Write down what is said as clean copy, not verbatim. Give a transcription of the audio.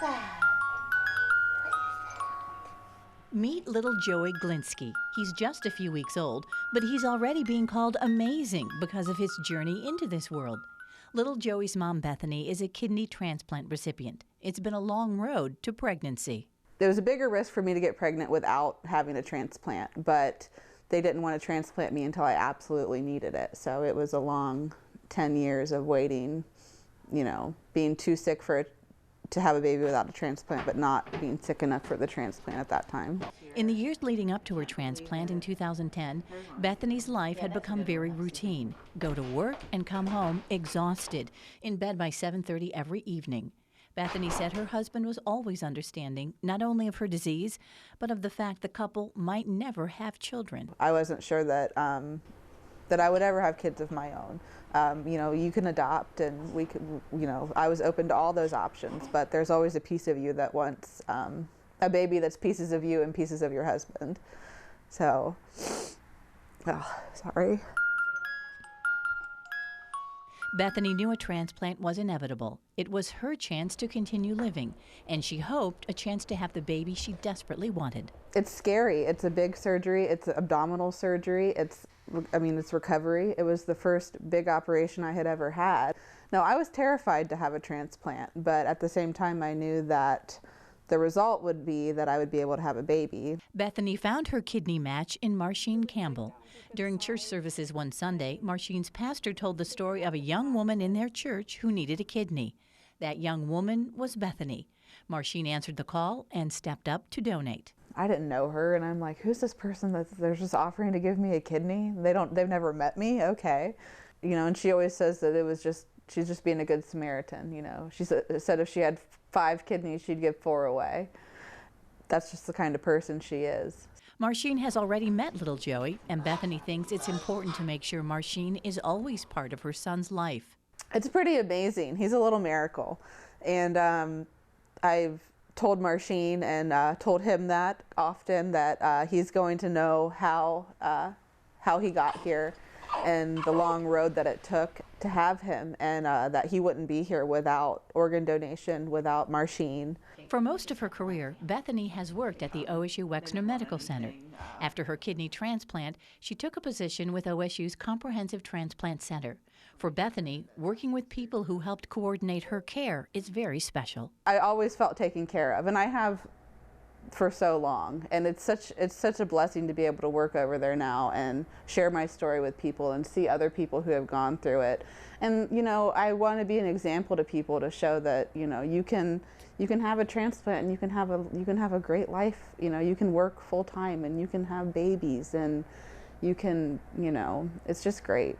that? Meet little Joey Glinsky. He's just a few weeks old, but he's already being called amazing because of his journey into this world. Little Joey's mom, Bethany, is a kidney transplant recipient. It's been a long road to pregnancy. There was a bigger risk for me to get pregnant without having a transplant, but they didn't want to transplant me until I absolutely needed it. So it was a long 10 years of waiting, you know, being too sick to have a baby without a transplant, but not being sick enough for the transplant at that time. In the years leading up to her transplant in 2010, Bethany's life had become very routine. Go to work and come home exhausted, in bed by 7:30 every evening. Bethany said her husband was always understanding, not only of her disease, but of the fact the couple might never have children. I wasn't sure that that I would ever have kids of my own. You know, you can adopt, and we could, you know, I was open to all those options, but there's always a piece of you that wants a baby that's pieces of you and pieces of your husband. So, oh, sorry. Bethany knew a transplant was inevitable. It was her chance to continue living, and she hoped a chance to have the baby she desperately wanted. It's scary. It's a big surgery. It's abdominal surgery. It's recovery. It was the first big operation I had ever had. No, I was terrified to have a transplant, but at the same time I knew that the result would be that I would be able to have a baby. Bethany found her kidney match in Marsheen Campbell. During church services one Sunday, Marsheen's pastor told the story of a young woman in their church who needed a kidney. That young woman was Bethany. Marsheen answered the call and stepped up to donate. I didn't know her, and I'm like, who's this person that they're just offering to give me a kidney? They've never met me? Okay. You know, and she always says that she's just being a good Samaritan, you know. She said if she had 5 kidneys, she'd give 4 away. That's just the kind of person she is. Marsheen has already met little Joey, and Bethany thinks it's important to make sure Marsheen is always part of her son's life. It's pretty amazing. He's a little miracle. And I've told Marsheen and told him that often, that he's going to know how he got here and the long road that it took to have him, and that he wouldn't be here without organ donation, without Marsheen. For most of her career, Bethany has worked at the OSU Wexner Medical Center. After her kidney transplant, she took a position with OSU's Comprehensive Transplant Center. For Bethany, working with people who helped coordinate her care is very special. I always felt taken care of, and I have for so long, and it's such a blessing to be able to work over there now and share my story with people and see other people who have gone through it. And you know, I want to be an example to people, to show that, you know, you can have a transplant and you can have a great life. You know, you can work full time and you can have babies and you can, you know, it's just great.